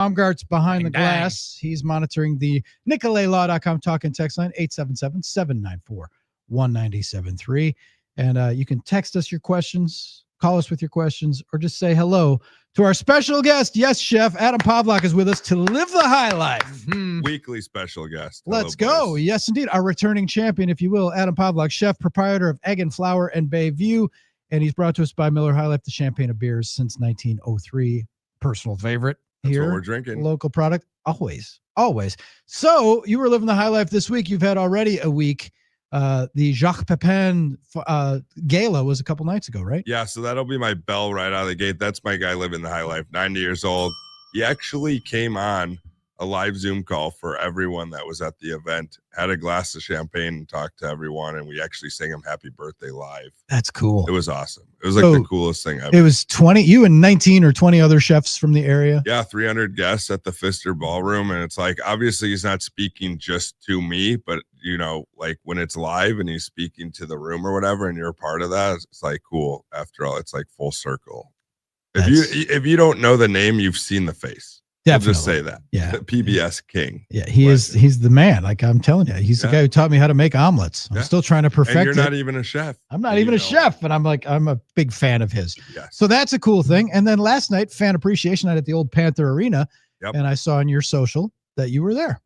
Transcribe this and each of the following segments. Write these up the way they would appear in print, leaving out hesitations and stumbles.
Baumgart's behind the glass. He's monitoring the NicoletLaw.com talk and text line, 877-794-1973. And you can text us your questions, call us with your questions, or just say hello to our special guest. Yes, Chef Adam Pawlak is with us to live the high life. Mm-hmm. Weekly special guest. Let's go. Boys. Yes, indeed. Our returning champion, if you will, Adam Pawlak, chef, proprietor of Egg and Flour and Bayview. And he's brought to us by Miller High Life, the champagne of beers since 1903. Personal favorite. That's here, what we're drinking. Local product, always. So you were living the high life this week. You've had already a week. The Jacques Pepin gala was a couple nights ago, right? Yeah, so that'll be my bell right out of the gate. That's my guy living the high life, 90 years old. He actually came on a live Zoom call for everyone that was at the event, had a glass of champagne and talked to everyone, and we actually sang him happy birthday live. That's cool. It was awesome. It was like the coolest thing ever. It was 20, you and 19 or 20 other chefs from the area? Yeah, 300 guests at the Pfister Ballroom, and it's like, obviously he's not speaking just to me, but you know, like when it's live and he's speaking to the room or whatever, and you're a part of that, it's like cool. After all, it's like full circle. If you don't know the name, you've seen the face. Definitely. I'll just say that. Yeah. The PBS king. Yeah, he's the man. Like I'm telling you, he's the guy who taught me how to make omelets. I'm still trying to perfect it. And you're not even a chef. I'm not even a chef, but I'm a big fan of his. Yes. So that's a cool thing. And then last night, fan appreciation night at the old Panther Arena. Yep. And I saw on your social that you were there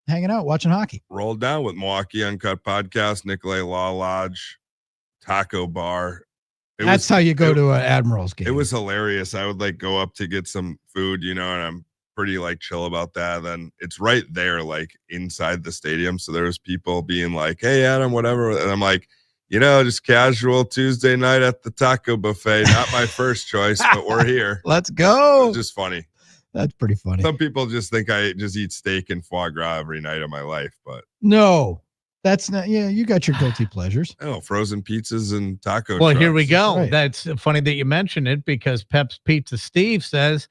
hanging out, watching hockey. Rolled down with Milwaukee Uncut Podcast, Nicolet Law Lodge, Taco Bar. That's how you go to an Admirals game. It was hilarious. I would like go up to get some food, you know, and I'm pretty like chill about that. Then it's right there, like inside the stadium. So there was people being like, "Hey, Adam, whatever," and I'm like, you know, just casual Tuesday night at the taco buffet. Not my first choice, but we're here. Let's go. It was just funny. That's pretty funny. Some people just think I just eat steak and foie gras every night of my life, but no. That's not, you got your guilty pleasures. Oh, frozen pizzas and taco Well, trucks. here we go. Right. That's funny that you mention it because Pep's Pizza Steve says,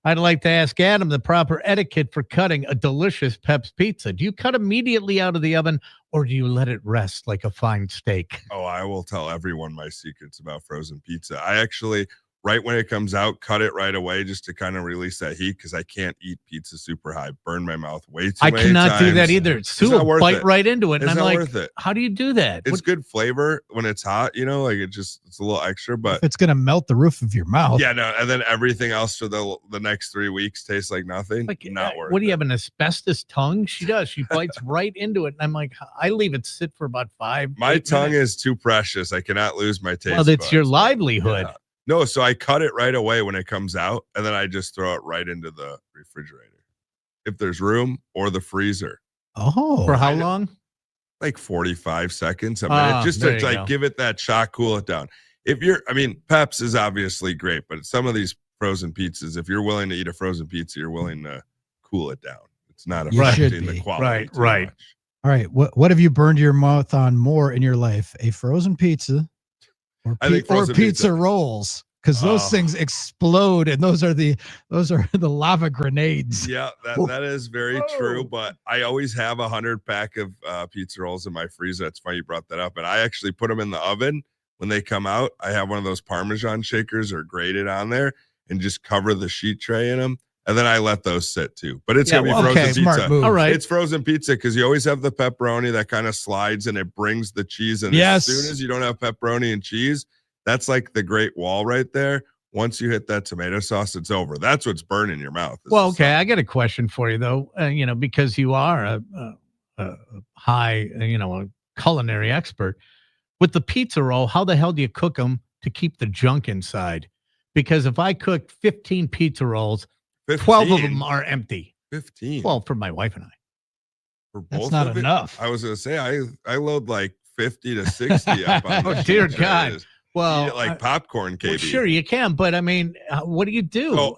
I'd like to ask Adam the proper etiquette for cutting a delicious Pep's Pizza. Do you cut immediately out of the oven or do you let it rest like a fine steak? Oh, I will tell everyone my secrets about frozen pizza. I actually, right when it comes out, cut it right away just to kind of release that heat because I can't eat pizza super high. Burn my mouth way too many cannot times. do that either. It's too bite right into it. And I'm like, worth it. How do you do that? It's good flavor when it's hot, you know, like it's a little extra, but if it's going to melt the roof of your mouth. Yeah, no. And then everything else for the next 3 weeks tastes like nothing. Like, not worth it. What do you have, an asbestos tongue? She does. She bites right into it. And I'm like, I leave it sit for about 5 My tongue minutes. is too precious. I cannot lose my taste. Well, it's your livelihood. Yeah. No, so I cut it right away when it comes out, and then I just throw it right into the refrigerator, if there's room, or the freezer. Oh, for how long? Like 45 seconds, a minute, just to like give it that shot, cool it down. Pep's is obviously great, but some of these frozen pizzas, if you're willing to eat a frozen pizza, you're willing to cool it down. It's not affecting the quality. Right. All right. What have you burned your mouth on more in your life? A frozen pizza or pizza rolls? Because those things explode, and those are the lava grenades. Yeah, that is very true. But I always have 100-pack of pizza rolls in my freezer. That's funny you brought that up. And I actually put them in the oven when they come out. I have one of those Parmesan shakers or grated on there, and just cover the sheet tray in them. And then I let those sit too. But it's gonna be frozen pizza. Move. All right. It's frozen pizza because you always have the pepperoni that kind of slides and it brings the cheese in. Yes. As soon as you don't have pepperoni and cheese, that's like the great wall right there. Once you hit that tomato sauce, it's over. That's what's burning your mouth. Well, okay. I got a question for you though. Because you are a high, a culinary expert with the pizza roll. How the hell do you cook them to keep the junk inside? Because if I cook 15 pizza rolls, 12 of them are empty. 15. Well, for my wife and I. For both That's not enough. I was going to say, I load like 50 to 60 up on Oh, dear God. Well, eat it like popcorn, KB. Well, sure, you can, but I mean, what do you do?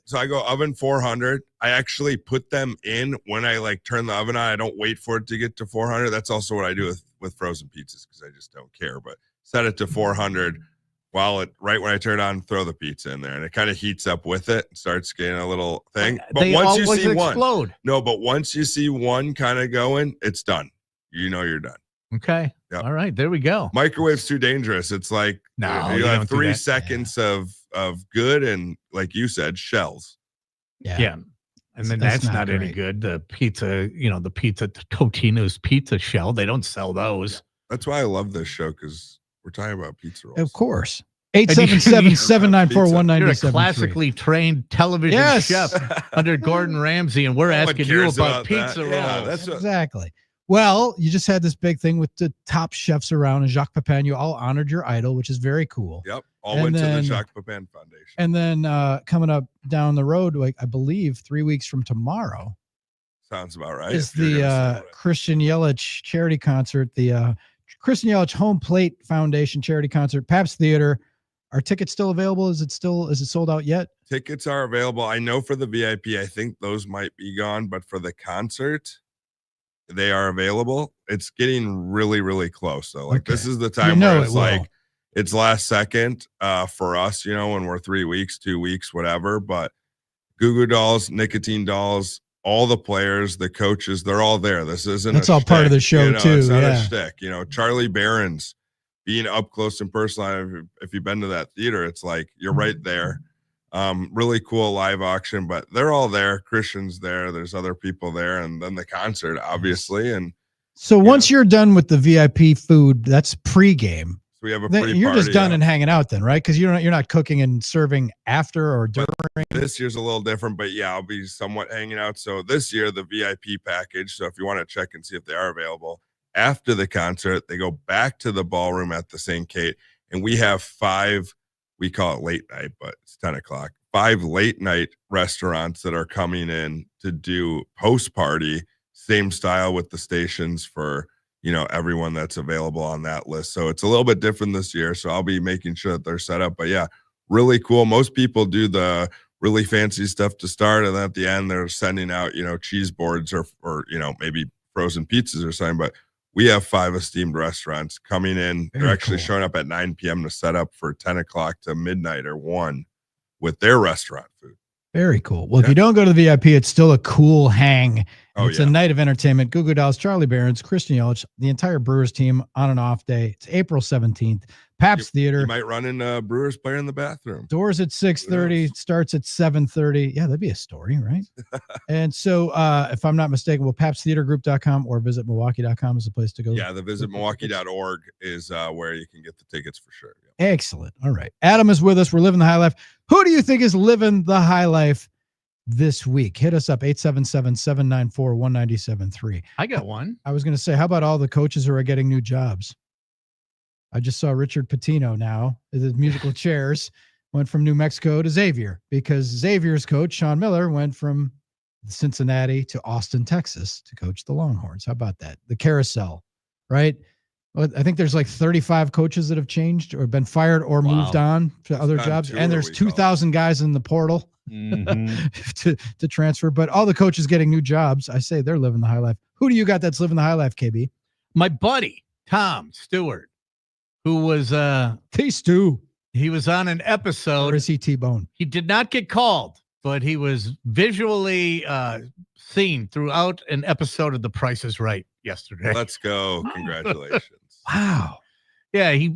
So I go oven 400. I actually put them in when I like turn the oven on. I don't wait for it to get to 400. That's also what I do with frozen pizzas because I just don't care. But set it to 400 right when I turn it on, throw the pizza in there, and it kind of heats up with it and starts getting a little thing. But they once you always see explode. but once you see one kind of going, it's done. You know you're done. Okay. Yep. All right. There we go. Microwave's too dangerous. It's like you have 3 seconds of good and, like you said, shells. Yeah. And then that's not any great. good. The pizza, the pizza, Totino's pizza shell, they don't sell those. That's why I love this show, because we're talking about pizza rolls. Of course. 877-794-1973. You're a classically trained television chef under Gordon Ramsay, and we're asking you about pizza rolls. Yeah, exactly. Well, you just had this big thing with the top chefs around, and Jacques Pepin. You all honored your idol, which is very cool. Yep. All went to the Jacques Pepin Foundation. And then coming up down the road, like I believe 3 weeks from tomorrow. Sounds about right. Is the Christian Yelich charity concert, the Christian Yelich Home Plate Foundation charity concert, Pabst Theater. Are tickets still available? Is it sold out yet? Tickets are available. I know for the VIP, I think those might be gone, but for the concert, they are available. It's getting really, really close. So this is the time where it's like, it's last second for us, when we're 3 weeks, 2 weeks, whatever. But Goo Goo Dolls, Nicotine Dolls, all the players, the coaches, they're all there. This isn't that's all part of the show too. It's not a shtick. Charlie Barron's being up close and personal. If you've been to that theater, it's like you're right there. Really cool live auction, but they're all there. Christian's there. There's other people there, and then the concert, obviously. And so once you're done with the VIP food, that's pregame. So we have a pre-party. You're just done and hanging out then, right? Because you're not cooking and serving after or during. This year's a little different, but yeah, I'll be somewhat hanging out. So this year, the VIP package. So if you want to check and see if they are available after the concert, they go back to the ballroom at the St. Kate, and we have 5. We call it late night, but it's 10 o'clock. 5 late night restaurants that are coming in to do post party, same style with the stations for everyone that's available on that list. So it's a little bit different this year. So I'll be making sure that they're set up. But yeah, really cool. Most people do the really fancy stuff to start, and then at the end they're sending out cheese boards or maybe frozen pizzas or something. But we have 5 esteemed restaurants coming in. They're actually showing up at 9 p.m. to set up for 10 o'clock to midnight or 1 with their restaurant food. Very cool. Well, if you don't go to the VIP, it's still a cool hang. It's a night of entertainment. Goo Goo Dolls, Charlie Barron's, Christian Yelich, the entire Brewers team on an off day. It's April 17th. Pabst Theater. You might run in a Brewers player in the bathroom. Doors at 6:30, starts at 7:30. Yeah, that'd be a story, right? And so if I'm not mistaken, PabstTheaterGroup.com or visit Milwaukee.com is the place to go. Yeah, the visitmilwaukee.org is where you can get the tickets for sure. Yeah. Excellent. All right. Adam is with us. We're living the high life. Who do you think is living the high life this week? Hit us up, 877-794-1973. I got one. I was going to say, how about all the coaches who are getting new jobs? I just saw Richard Pitino now, the musical chairs, went from New Mexico to Xavier, because Xavier's coach, Sean Miller, went from Cincinnati to Austin, Texas to coach the Longhorns. How about that? The carousel, right? Well, I think there's like 35 coaches that have changed or been fired or moved on to other jobs. And there's 2,000 guys in the portal to transfer. But all the coaches getting new jobs, I say they're living the high life. Who do you got that's living the high life, KB? My buddy, Tom Stewart, who was T-Stew. He was on an episode. Or is he T-Bone? He did not get called, but he was visually seen throughout an episode of The Price is Right yesterday. Let's go. Congratulations. Wow. Yeah, he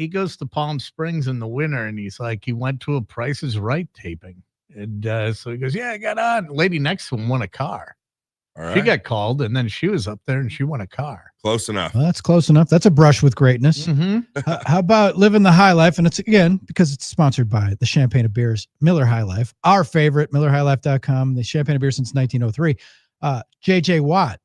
goes to Palm Springs in the winter, and he's like, he went to a Price is Right taping. And so he goes, yeah, I got on. Lady next to him won a car. All right. She got called, and then she was up there, and she won a car. Close enough. Well, that's close enough. That's a brush with greatness. How about living the high life? And it's, again, because it's sponsored by the Champagne of Beers, Miller High Life, our favorite, MillerHighLife.com, the Champagne of Beer since 1903. JJ Watt,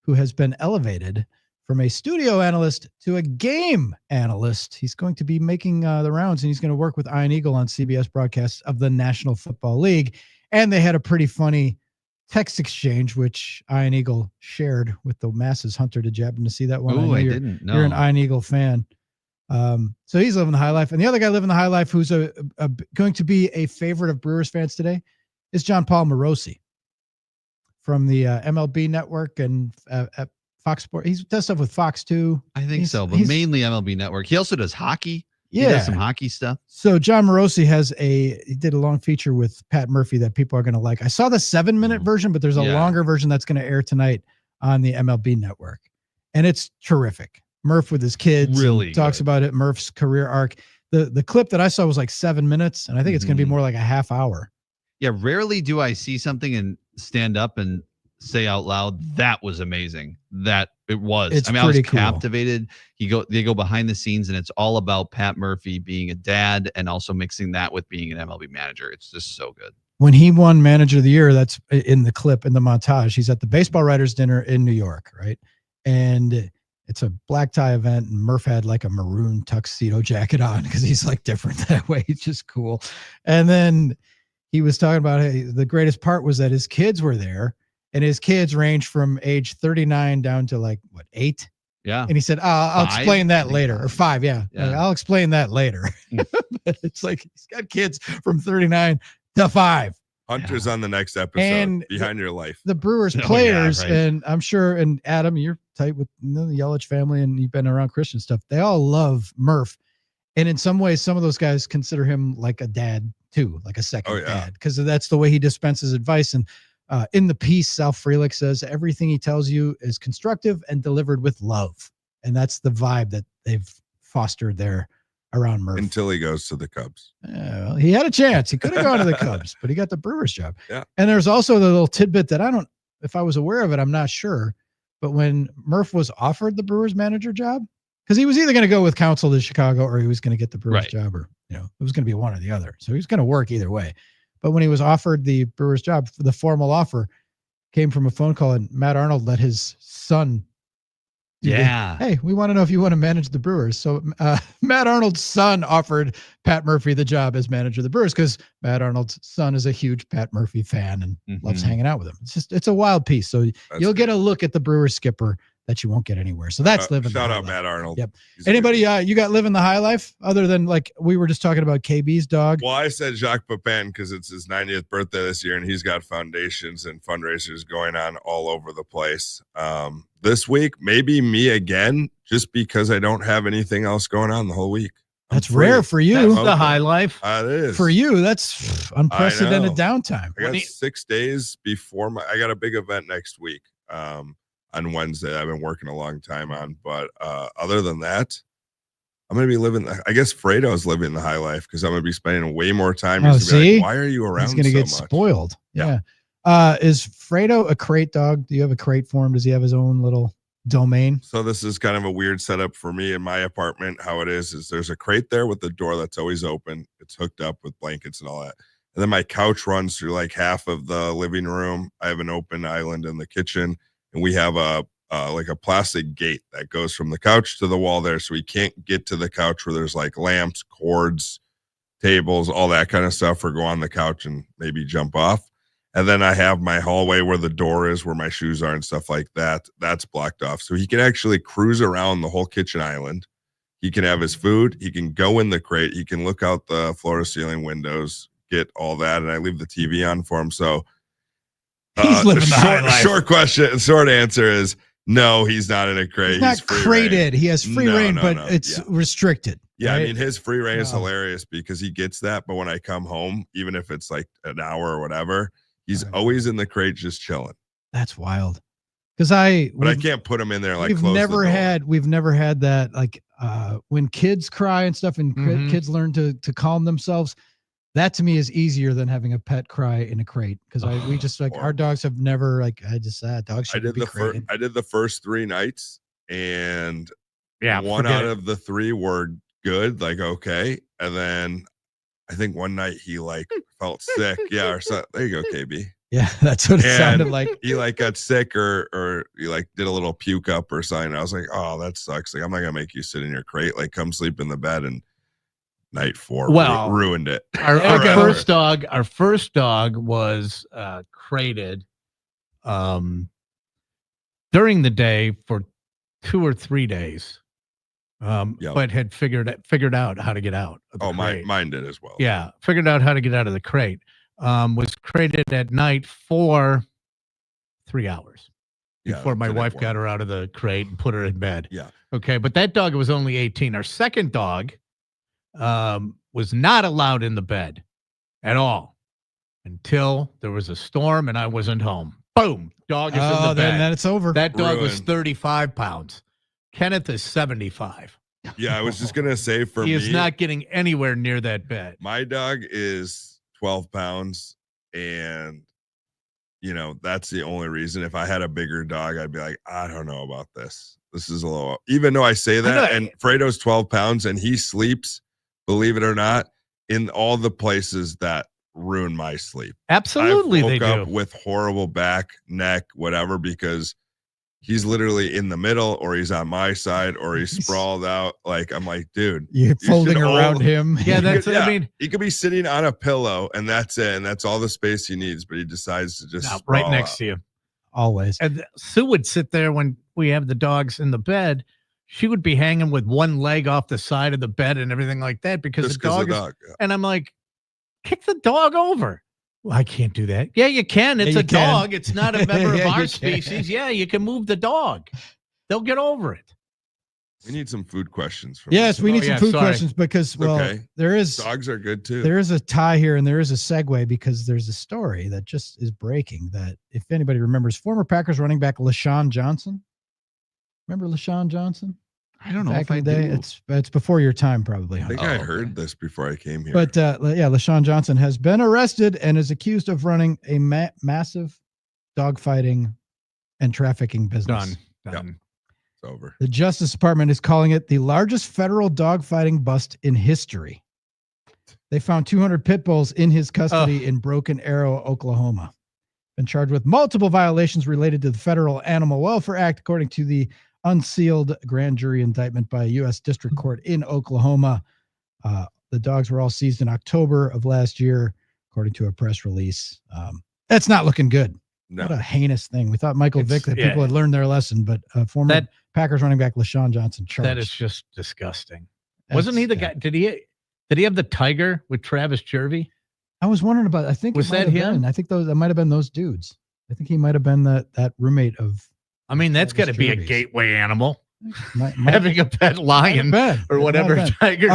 who has been elevated from a studio analyst to a game analyst. He's going to be making the rounds, and he's going to work with Ian Eagle on CBS broadcasts of the National Football League. And they had a pretty funny text exchange, which Ian Eagle shared with the masses. Hunter, did you happen to see that one? Oh, I didn't know. You're an Ian Eagle fan. So he's living the high life. And the other guy living the high life who's going to be a favorite of Brewers fans today is John Paul Morosi from the MLB Network and Fox Sports. He does stuff with Fox too. I think so, but mainly MLB Network. He also does hockey. Yeah. He does some hockey stuff. So John Morosi he did a long feature with Pat Murphy that people are going to like. I saw the 7-minute version, but there's a longer version that's going to air tonight on the MLB Network. And it's terrific. Murph with his kids really talks about it. Murph's career arc. The clip that I saw was like 7 minutes, and I think it's going to be more like a half hour. Yeah, rarely do I see something and stand up and say out loud, that was amazing. That it was. It's I mean, I was pretty cool. captivated. They go behind the scenes, and it's all about Pat Murphy being a dad and also mixing that with being an MLB manager. It's just so good. When he won Manager of the Year, that's in the clip, in the montage. He's at the baseball writers dinner in New York, right? And it's a black tie event, and Murph had like a maroon tuxedo jacket on because he's like different that way. He's just cool. And then he was talking about, hey, the greatest part was that his kids were there, and his kids range from age 39 down to like, what, 8? Yeah. And he said, I'll explain that later. Or 5, yeah. Yeah. Like, I'll explain that later. But it's like he's got kids from 39 to 5. Hunter's on the next episode, And Behind Your Life. The Brewers players, and I'm sure, and Adam, you're tight with the Yelich family, and you've been around Christian stuff. They all love Murph. And in some ways, some of those guys consider him like a dad too, like a second dad, because that's the way he dispenses advice. And in the piece, Sal Frelick says everything he tells you is constructive and delivered with love. And that's the vibe that they've fostered there around Murph. Until he goes to the Cubs. Well, he had a chance. He could have gone to the Cubs, but he got the Brewers job. Yeah. And there's also the little tidbit that if I was aware of it, I'm not sure. But when Murph was offered the Brewers manager job, because he was either going to go with Counsell to Chicago or he was going to get the Brewers job, or, it was going to be one or the other. So he was going to work either way. But when he was offered the Brewers job, the formal offer came from a phone call, and Matt Arnold let his son. Hey, we want to know if you want to manage the Brewers. So Matt Arnold's son offered Pat Murphy the job as manager of the Brewers because Matt Arnold's son is a huge Pat Murphy fan and loves hanging out with him. It's a wild piece. So you'll get a look at the Brewers skipper that you won't get anywhere. So that's living. Shout the out Matt Arnold. Yep. Anybody, you got living the high life other than, like, we were just talking about KB's dog? Well, I said Jacques Pepin because it's his 90th birthday this year, and he's got foundations and fundraisers going on all over the place. This week, maybe me again, just because I don't have anything else going on the whole week. That's rare for you. That's the high life. It is. For you, that's unprecedented downtime. I got 6 days before I got a big event next week. On Wednesday, I've been working a long time on, but other than that, I'm going to be living. I guess Fredo's living the high life because I'm going to be spending way more time. Oh, see? Like, why are you around? He's going to get much? Spoiled. Yeah. Is Fredo a crate dog? Do you have a crate for him? Does he have his own little domain? So this is kind of a weird setup for me in my apartment. How it is there's a crate there with the door that's always open. It's hooked up with blankets and all that. And then my couch runs through like half of the living room. I have an open island in the kitchen. And we have like a plastic gate that goes from the couch to the wall there. So we can't get to the couch where there's like lamps, cords, tables, all that kind of stuff, or go on the couch and maybe jump off. And then I have my hallway where the door is, where my shoes are and stuff like that. That's blocked off. So he can actually cruise around the whole kitchen island. He can have his food. He can go in the crate. He can look out the floor to ceiling windows, get all that. And I leave the TV on for him. So he's living the high life. Short answer is no, he's not in a crate. He's not crated. He has free reign, but it's restricted. Yeah, right? I mean, his free reign is hilarious because he gets that. But when I come home, even if it's like an hour or whatever, he's always in the crate just chilling. That's wild. Because I can't put him in there like we've never had that, like when kids cry and stuff, and kids learn to calm themselves. That to me is easier than having a pet cry in a crate, because we just like our dogs have never dogs should be crated. I did the first 3 nights, and one out of the 3 were good, like okay, and then I think one night he like felt sick, or something. There you go, KB. Yeah, that's what it sounded like. He like got sick or he like did a little puke up or something. I was like, oh, that sucks. Like, I'm not gonna make you sit in your crate. Like, come sleep in the bed. And night 4 ruined it. Our first dog was crated during the day for 2 or 3 days, but had figured out how to get out of the crate. Mine did as well. Yeah, figured out how to get out of the crate. Was crated at night for 3 hours before my wife got her out of the crate and put her in bed. Yeah. Okay, but that dog was only 18. Our second dog was not allowed in the bed at all until there was a storm and I wasn't home. Boom, dog is in the bed. Then it's over. That dog was 35 pounds. Kenneth is 75. Yeah, I was just gonna say he is not getting anywhere near that bed. My dog is 12 pounds And, that's the only reason. If I had a bigger dog, I'd be like, I don't know about this. This is a little, even though I say that, and Fredo's 12 pounds and he sleeps, believe it or not, in all the places that ruin my sleep. Absolutely, I woke they up do. with horrible back, neck, whatever, because he's literally in the middle, or he's on my side, or he's sprawled out. Like, I'm like, dude, you're folding around him. Yeah, I mean, he could be sitting on a pillow, and that's it, and that's all the space he needs. But he decides to just right next out. to you. Always. And Sue would sit there when we have the dogs in the bed. She would be hanging with one leg off the side of the bed and everything like that because Just the dog is. Yeah. And I'm like, kick the dog over. Well, I can't do that. Yeah, you can. It's a dog. It's not a member of our species. Yeah, you can move the dog. They'll get over it. We need some food questions. From yes, we need some food questions because, there is dogs are good too. There is a tie here and there is a segue because there's a story that just is breaking that if anybody remembers, former Packers running back LaShawn Johnson. Remember LaShawn Johnson? I don't know Back if in I the day. do. It's before your time, probably. I think I heard this before I came here. But LaShawn Johnson has been arrested and is accused of running a massive dogfighting and trafficking business. Done. Yep. It's over. The Justice Department is calling it the largest federal dogfighting bust in history. They found 200 pit bulls in his custody in Broken Arrow, Oklahoma. Been charged with multiple violations related to the Federal Animal Welfare Act, according to the unsealed grand jury indictment by a U.S. District Court in Oklahoma. The dogs were all seized in October of last year, according to a press release. That's not looking good. No. What a heinous thing. We thought Michael Vick, that people had learned their lesson, but former Packers running back LaShawn Johnson charged. That is just disgusting. Wasn't he the guy? Did he have the tiger with Travis Jervey? I was wondering about. I think was that him? I think that might have been those dudes. I think he might have been that roommate of. I mean, that's got to be a Jervey's. Gateway animal. Might Having a pet lion or whatever tiger.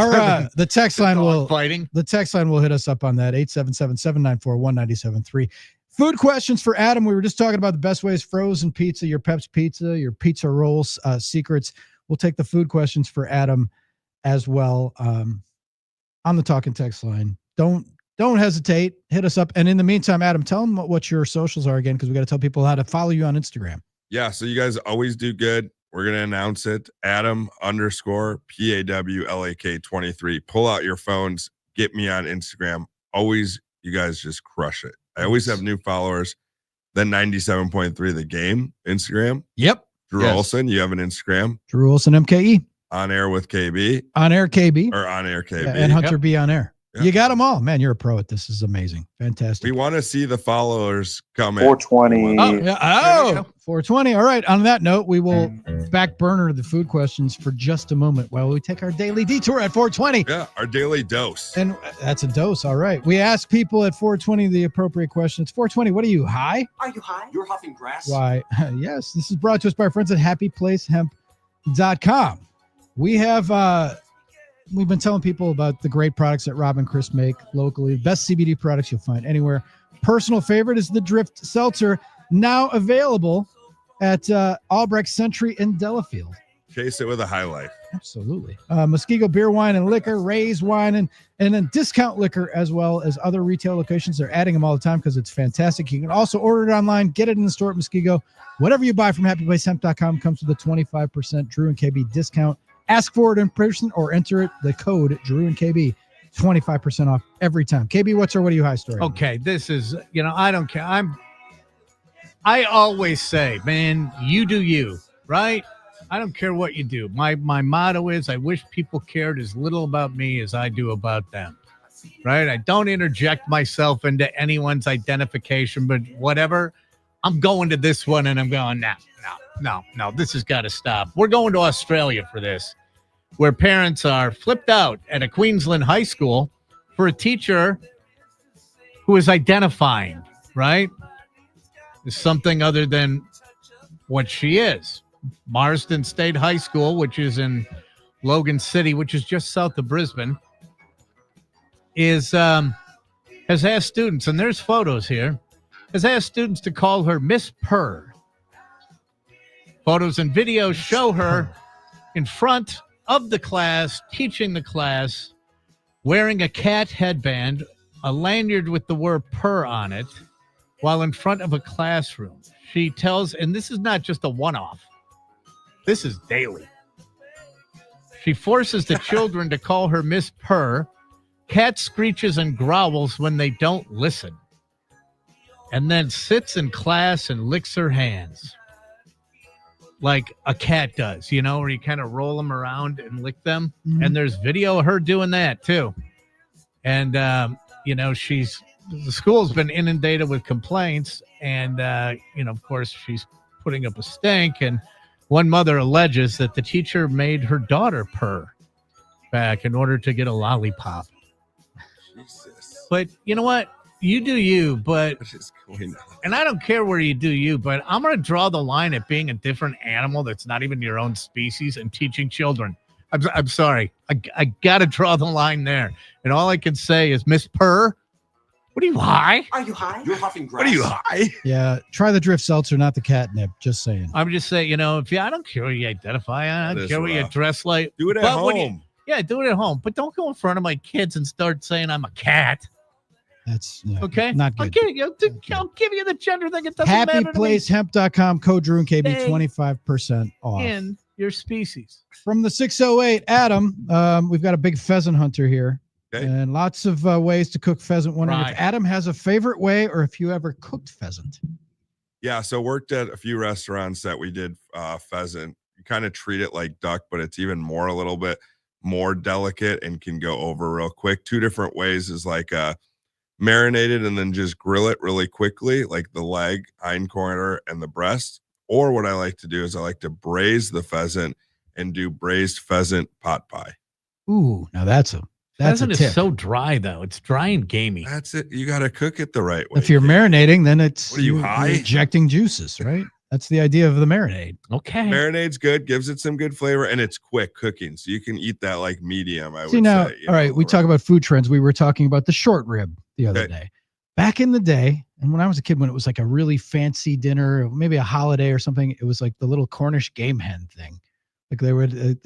The text line will fighting. The text line will hit us up on that 877-794-1973. Food questions for Adam. We were just talking about the best ways frozen pizza, your Pep's Pizza, your pizza rolls, secrets. We'll take the food questions for Adam as well on the talking text line. Don't hesitate. Hit us up. And in the meantime, Adam, tell them what your socials are again, because we got to tell people how to follow you on Instagram. Yeah, so you guys always do good. We're going to announce it. Adam_PAWLAK 23. Pull out your phones. Get me on Instagram. Always, you guys just crush it. I always have new followers. Then 97.3 The Game Instagram. Yep. Drew Olson, you have an Instagram. Drew Olson, MKE. On Air with KB. On Air KB. Or On Air KB. Yeah, and Hunter B on Air. Yep. You got them all. Man, you're a pro at this. This is amazing. Fantastic. We want to see the followers come in. 420. Oh, yeah. 420. All right. On that note, we will back burner the food questions for just a moment while we take our daily detour at 420. Yeah, our daily dose. And that's a dose. All right. We ask people at 420 the appropriate questions. 420, what are you, high? Are you high? You're huffing grass? Why, yes. This is brought to us by our friends at happyplacehemp.com. We have... We've been telling people about the great products that Rob and Chris make locally. Best CBD products you'll find anywhere. Personal favorite is the Drift Seltzer, now available at Albrecht Century in Delafield. Chase it with a high life. Absolutely. Muskego Beer, Wine, and Liquor, Ray's Wine, and then Discount Liquor, as well as other retail locations. They're adding them all the time because it's fantastic. You can also order it online, get it in the store at Muskego. Whatever you buy from happyplacehemp.com comes with a 25% Drew and KB discount. Ask for it in person or enter the code Drew and KB, 25% off every time. KB, what are you high story? Okay, this is, I don't care. I always say, man, you do you, right? I don't care what you do. My motto is I wish people cared as little about me as I do about them, right? I don't interject myself into anyone's identification, but whatever. I'm going to this one and I'm going, no, this has got to stop. We're going to Australia for this, where parents are flipped out at a Queensland high school for a teacher who is identifying, right, as something other than what she is. Marsden State High School, which is in Logan City, which is just south of Brisbane, has asked students, and there's photos here, has asked students to call her Miss Purr. Photos and videos show her in front of the class, teaching the class, wearing a cat headband a lanyard with the word "purr" on it while in front of a classroom. She tells, and this is not just a one-off. This is daily. She forces the children to call her Miss Purr. Cat screeches and growls when they don't listen. And then sits in class and licks her hands. Like a cat does, you know, where you kind of roll them around and lick them. Mhm. And there's video of her doing that too. And, you know, the school's been inundated with complaints. And, you know, of course, she's putting up a stink. And one mother alleges that the teacher made her daughter purr back in order to get a lollipop. Jesus. But you know what? You do you, but What is going on? and I don't care where you do you, but I'm going to draw the line at being a different animal that's not even your own species and teaching children. I'm sorry. I got to draw the line there. And all I can say is, Miss Purr, what are you high? Are you high? You're huffing grass. What are you high? Yeah, try the drift seltzer, not the catnip. Just saying. I'm just saying, you know, if you, I don't care what you identify. I That don't is care what you rough. dress like. Do it at But when you- home. Yeah, do it at home. But don't go in front of my kids and start saying I'm a cat. That's Okay? not I'll good. give you the gender thing. It doesn't matter to me. Happyplacehemp.com, code Drew and KB, Hey. 25% off. In your species. From the 608, Adam, we've got a big pheasant hunter here. Okay. And lots of ways to cook pheasant. Wondering Right. if Adam has a favorite way or if you ever cooked pheasant. Yeah, so worked at a few restaurants that we did pheasant. You kind of treat it like duck, but it's even more a little bit more delicate and can go over real quick. Two different ways is like marinated and then just grill it really quickly, like the leg, hind quarter, and the breast. Or what I like to do is I like to braise the pheasant and do braised pheasant pot pie. Ooh, now that's a Pheasant tip. is so dry, though. It's dry and gamey. That's it. You got to cook it the right way. If you're marinating, then it's What are you, you're high? ejecting juices, right? That's the idea of the marinade. Okay. Marinade's good, gives it some good flavor, and it's quick cooking, so you can eat that like medium. I See would now, say. all right, we talk about food trends. We were talking about the short rib the other Okay. day. Back in the day, and when I was a kid, when it was like a really fancy dinner, maybe a holiday or something, it was like the little Cornish game hen thing. Like they would,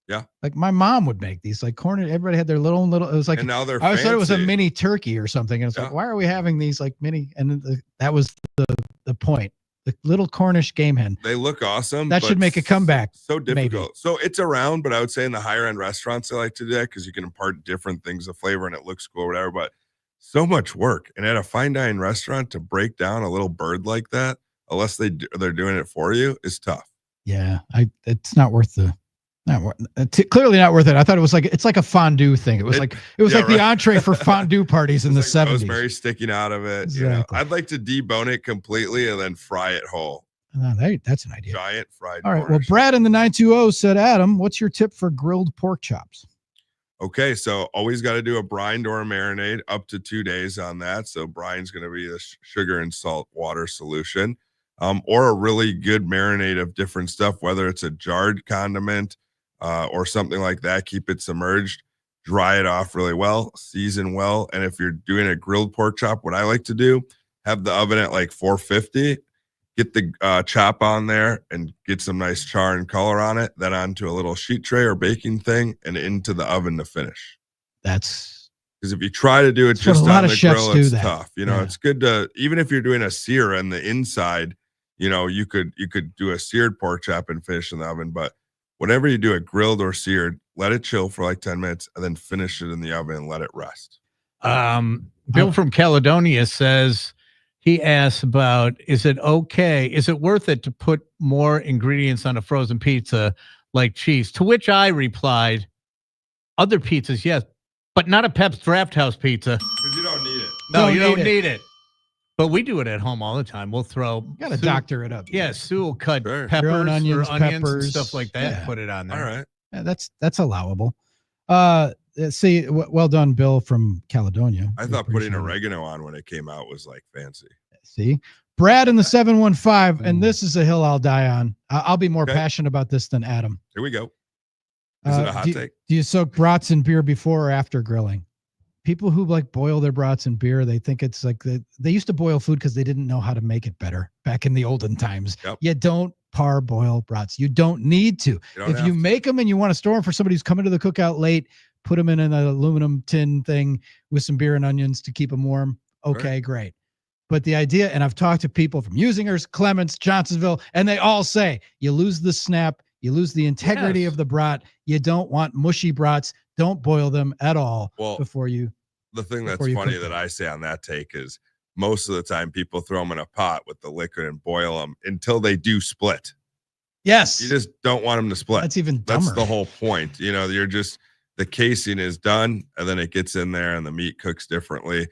Yeah. Like my mom would make these like Cornish. Everybody had their little. It was like And now they're. I always thought it was a fancy. mini turkey or something. And it's like, Yeah. why are we having these like mini? And that was the point. The little Cornish game hen. They look awesome. That should but make a comeback, So difficult. maybe. So it's around, but I would say in the higher end restaurants they like to do that because you can impart different things of flavor and it looks cool or whatever. But so much work, and at a fine dining restaurant to break down a little bird like that, unless they're doing it for you, is tough. Yeah, it's not worth clearly not worth it. I thought it's like a fondue thing. It was Yeah, like the right. entree for fondue parties in the It's like 70s. rosemary sticking out of it. You know, Exactly. I'd like to debone it completely and then fry it whole. That's an idea. Giant fried. All right. Well, Cornish. Brad in the 920 said, Adam, what's your tip for grilled pork chops? Okay, so always got to do a brine or a marinade up to 2 days on that. So brine's going to be the sugar and salt water solution, or a really good marinade of different stuff, whether it's a jarred condiment or something like that. Keep it submerged, dry it off really well, season well. And if you're doing a grilled pork chop, what I like to do, have the oven at like 450. Get the chop on there and get some nice char and color on it, then onto a little sheet tray or baking thing and into the oven to finish. That's Because if you try to do it That's what just a lot on of the chefs grill, do it's that. tough. You know, Yeah. it's good to, even if you're doing a sear on the inside, you know, you could do a seared pork chop and finish in the oven. But whenever you do it grilled or seared, let it chill for like 10 minutes and then finish it in the oven and let it rest. Bill from Caledonia says, he asks about, is it worth it to put more ingredients on a frozen pizza like cheese? To which I replied, other pizzas, yes, but not a Pep's Draft House pizza. Because you don't need it. No, you don't need it. But we do it at home all the time. We'll throw. got to Sue- doctor it up. Yeah, Sue will cut Sure. peppers Grilled onions, or onions peppers, and stuff like that. yeah. Put it on there. All right. Yeah, that's allowable. See, well done, Bill from Caledonia. I We thought putting appreciate it. oregano on when it came out was like fancy. See, Brad in the 715, and this is a hill I'll die on. I'll be more Okay. passionate about this than Adam. Here we go. Is it a hot do, take? do you soak brats in beer before or after grilling? People who like boil their brats in beer, they think it's like they used to boil food because they didn't know how to make it better back in the olden times. Yep. You don't parboil brats. You don't need to. You don't If have you to. make them and you want to store them for somebody who's coming to the cookout late, put them in an aluminum tin thing with some beer and onions to keep them warm. Okay, great. But the idea, and I've talked to people from Usingers, Clements, Johnsonville, and they all say you lose the snap, you lose the integrity of the brat. You don't want mushy brats. Don't boil them at all before you. The thing that's funny that I say on that take is most of the time people throw them in a pot with the liquid and boil them until they do split. Yes. You just don't want them to split. That's even dumber. That's the whole point. You're just, the casing is done and then it gets in there and the meat cooks differently.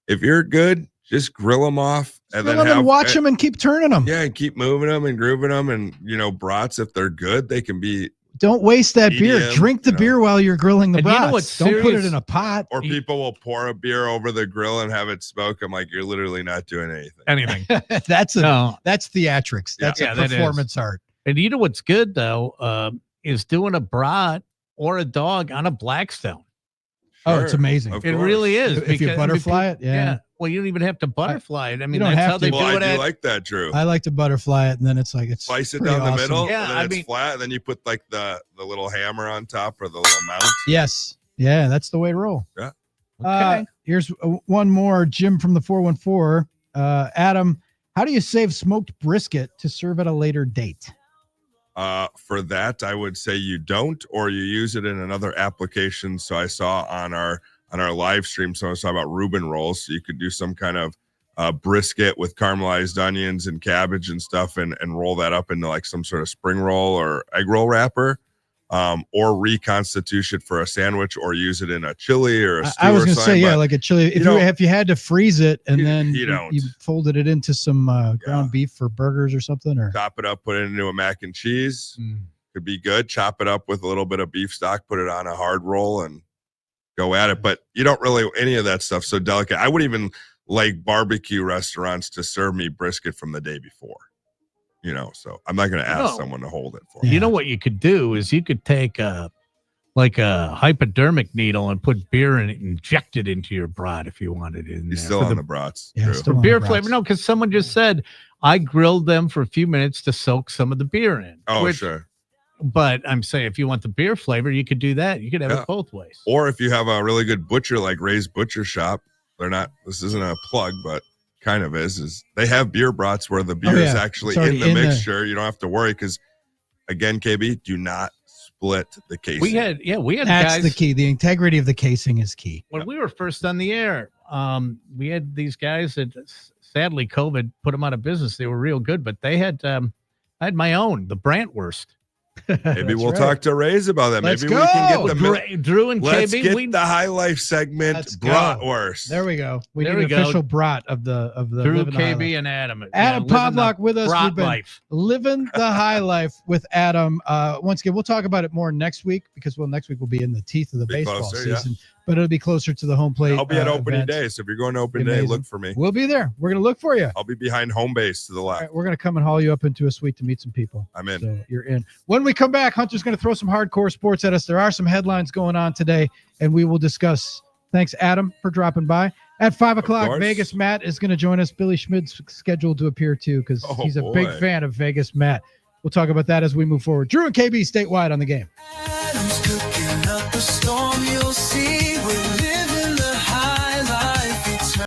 If you're good, just grill them off and then watch them and keep turning them. Yeah, and keep moving them and grooving them. And brats, if they're good, they can be. Don't waste that beer. Drink the beer while you're grilling the brats. Don't put it in a pot. Or people will pour a beer over the grill and have it smoke. I'm like, you're literally not doing anything. That's theatrics. That's a performance art. And you know what's good though is doing a brat or a dog on a Blackstone. Oh, it's amazing. It really is. If you butterfly it, yeah. Well, you don't even have to butterfly it. I mean, that's how they do it. I do like that, Drew. I like to butterfly it, and then it's slice it down the middle, yeah, and then it's flat, and then you put like the little hammer on top or the little mount. Yes. Yeah, that's the way to roll. Yeah. Okay. Here's one more. Jim from the 414. Adam, how do you save smoked brisket to serve at a later date? For that, I would say you don't, or you use it in another application. So I saw on our live stream, so I was talking about Reuben rolls. So you could do some kind of brisket with caramelized onions and cabbage and stuff, and roll that up into like some sort of spring roll or egg roll wrapper, or reconstitute it for a sandwich, or use it in a chili or a stew. I was going to say, like a chili. If you had to freeze it and then you folded it into some ground beef for burgers or something, or chop it up, put it into a mac and cheese, could be good. Chop it up with a little bit of beef stock, put it on a hard roll, and go at it. But you don't really any of that stuff so delicate. I would even like barbecue restaurants to serve me brisket from the day before. So I'm not going to ask someone to hold it for me. You know what you could do is you could take a hypodermic needle and put beer in it and inject it into your brat if you wanted it in there. Still on the brats. Yeah, for beer flavor. No, because someone just said I grilled them for a few minutes to soak some of the beer in. Oh, sure. But I'm saying if you want the beer flavor, you could do that. You could have it both ways. Or if you have a really good butcher like Ray's Butcher Shop, this isn't a plug, but kind of is they have beer brats where the beer is actually in the mixture. You don't have to worry because, again, KB, do not split the casing. We had that's guys, the key. The integrity of the casing is key. When we were first on the air, we had these guys that sadly COVID put them out of business. They were real good, but they had I had my own, the Brantwurst. Maybe we'll talk to Rays about that. Let's Maybe go. we can get the Drew and let's KB. Get the high life segment bratwurst. There we go. We need an official brat of the Drew, KB, and Adam. Adam Pawlak with us. Brat We've been life. living the high life with Adam. Once again, we'll talk about it more next week because next week we'll be in the teeth of the baseball season. But it'll be closer to the home plate. I'll be at opening day, so if you're going to opening day, look for me. We'll be there. We're going to look for you. I'll be behind home base to the left. Right, we're going to come and haul you up into a suite to meet some people. I'm in. So you're in. When we come back, Hunter's going to throw some hardcore sports at us. There are some headlines going on today, and we will discuss. Thanks, Adam, for dropping by. At 5 o'clock, Vegas Matt is going to join us. Billy Schmidt's scheduled to appear too because he's a big fan of Vegas Matt. We'll talk about that as we move forward. Drew and KB statewide on the game. Adam's cooking up a storm.